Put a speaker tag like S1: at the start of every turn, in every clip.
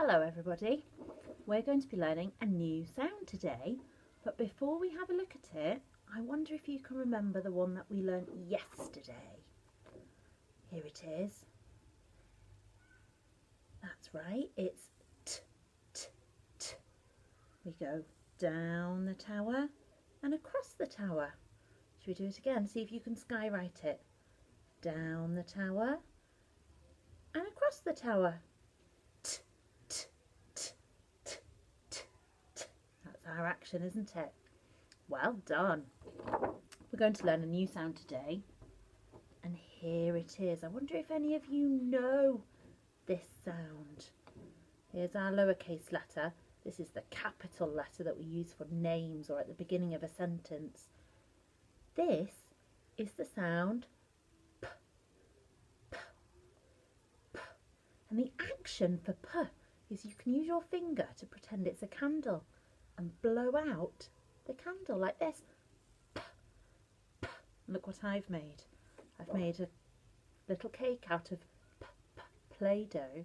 S1: Hello everybody, we're going to be learning a new sound today, but before we have a look at it, I wonder if you can remember the one that we learnt yesterday. Here it is. That's right, it's t, t, t. We go down the tower and across the tower. Should we do it again? See if you can skywrite it. Down the tower and across the tower. Our action, isn't it? Well done. We're going to learn a new sound today, and here it is. I wonder if any of you know this sound. Here's our lowercase letter. This is the capital letter that we use for names or at the beginning of a sentence. This is the sound p, p, p. And the action for p is you can use your finger to pretend it's a candle and blow out the candle like this. P, p. Look what I've made. I've made a little cake out of Play-Doh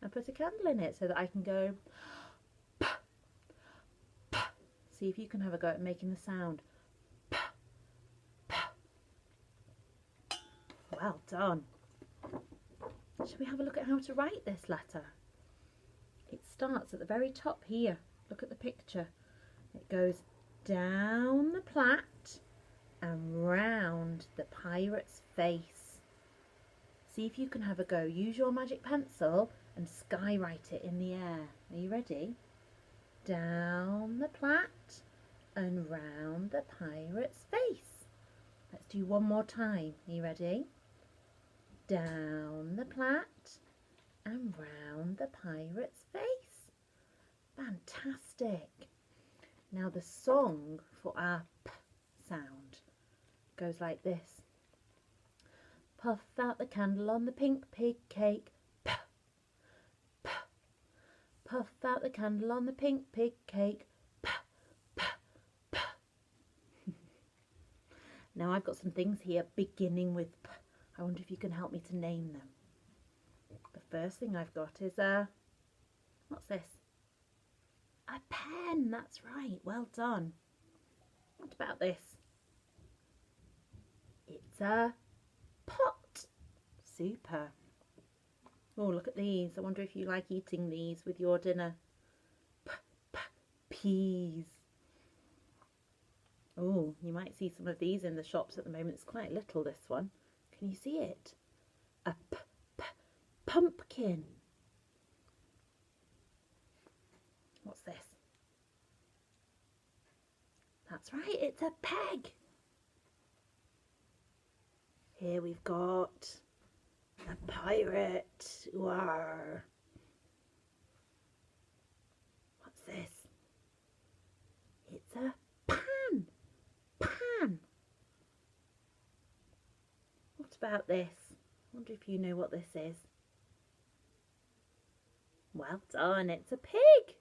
S1: and put a candle in it so that I can go p, p. See if you can have a go at making the sound p, p. Well done. Shall we have a look at how to write this letter? It starts at the very top here. Look at the picture. It goes down the plait and round the pirate's face. See if you can have a go. Use your magic pencil and skywrite it in the air. Are you ready? Down the plait and round the pirate's face. Let's do one more time. Are you ready? Down the plait and round the pirate's face. Fantastic. Now the song for our p sound goes like this. Puff out the candle on the pink pig cake. P, p. Puff out the candle on the pink pig cake. P, p, p. Now I've got some things here beginning with p. I wonder if you can help me to name them. The first thing I've got is what's this? A pen, that's right, well done. What about this? It's a pot. Super. Oh, look at these. I wonder if you like eating these with your dinner. Peas. Oh, you might see some of these in the shops at the moment. It's quite little, this one. Can you see it? A pumpkin. What's this? That's right, it's a peg. Here we've got a pirate. Wow. What's this? It's a pan. Pan. What about this? I wonder if you know what this is. Well done, it's a pig.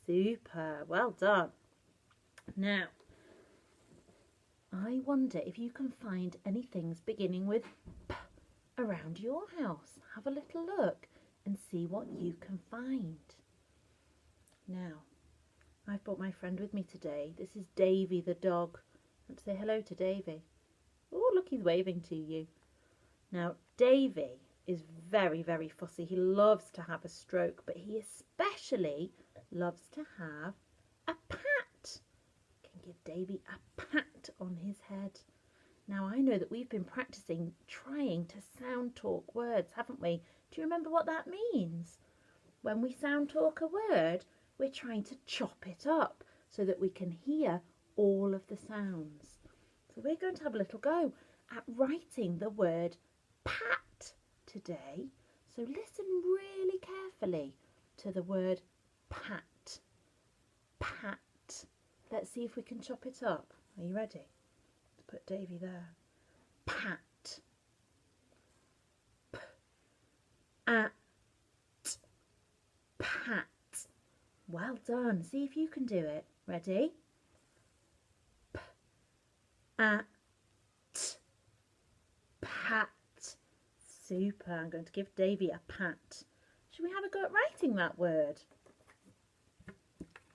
S1: Super, well done. Now, I wonder if you can find any things beginning with p around your house. Have a little look and see what you can find. Now, I've brought my friend with me today. This is Davy the dog. Let's say hello to Davy. Oh, look, he's waving to you. Now, Davy is very, very fussy. He loves to have a stroke, but he especially loves to have a pat. Can give Davy a pat on his head. Now I know that we've been practicing trying to sound talk words, haven't we? Do you remember what that means? When we sound talk a word, we're trying to chop it up so that we can hear all of the sounds. So we're going to have a little go at writing the word pat today. So listen really carefully to the word pat. Pat. Let's see if we can chop it up. Are you ready? Let's put Davy there. Pat. P, at, pat. Well done. See if you can do it. Ready? P, at, pat. Super. I'm going to give Davy a pat. Should we have a go at writing that word?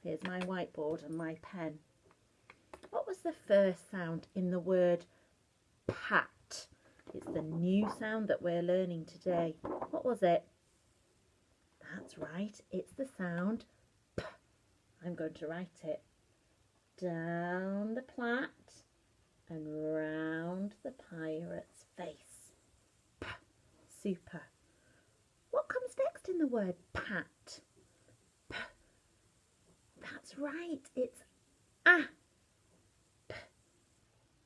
S1: Here's my whiteboard and my pen. What was the first sound in the word pat? It's the new sound that we're learning today. What was it? That's right, it's the sound P. I'm going to write it down the plait and round the pirate's face. P. Super. What comes next in the word pat? P. That's right, it's ah. P.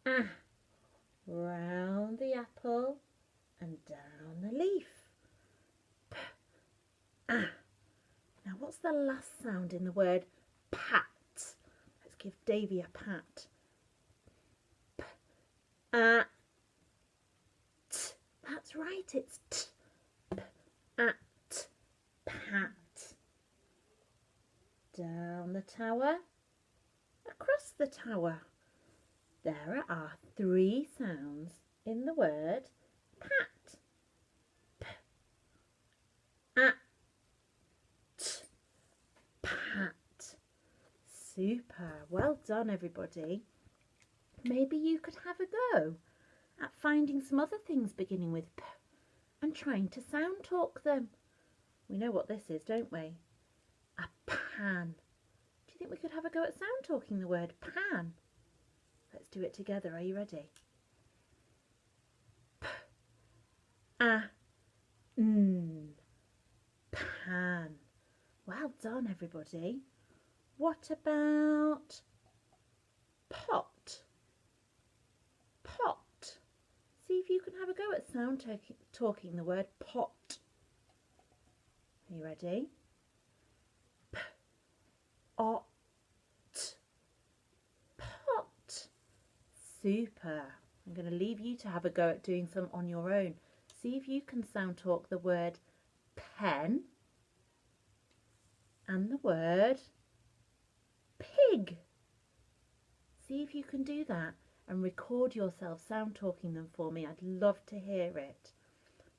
S1: Ah. Round the apple and down the leaf. P. Ah. Now what's the last sound in the word pat? Let's give Davy a pat. P. Ah. T. That's right, it's t. P. At. Pat. Down the tower, across the tower. There are 3 sounds in the word pat. P. At. Pat. Super. Well done, everybody. Maybe you could have a go at finding some other things beginning with P and trying to sound talk them. We know what this is, don't we? A pan. Do you think we could have a go at sound talking the word pan? Let's do it together. Are you ready? P. A. N. Pan. Well done, everybody. What about pot? Pot. See if you can have a go at sound talking the word pot. Are you ready? P. O. Pot. Super. I'm going to leave you to have a go at doing some on your own. See if you can sound talk the word pen and the word pig. See if you can do that and record yourself sound talking them for me. I'd love to hear it.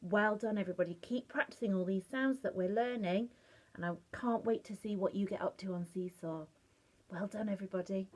S1: Well done, everybody. Keep practicing all these sounds that we're learning, and I can't wait to see what you get up to on Seesaw. Well done, everybody.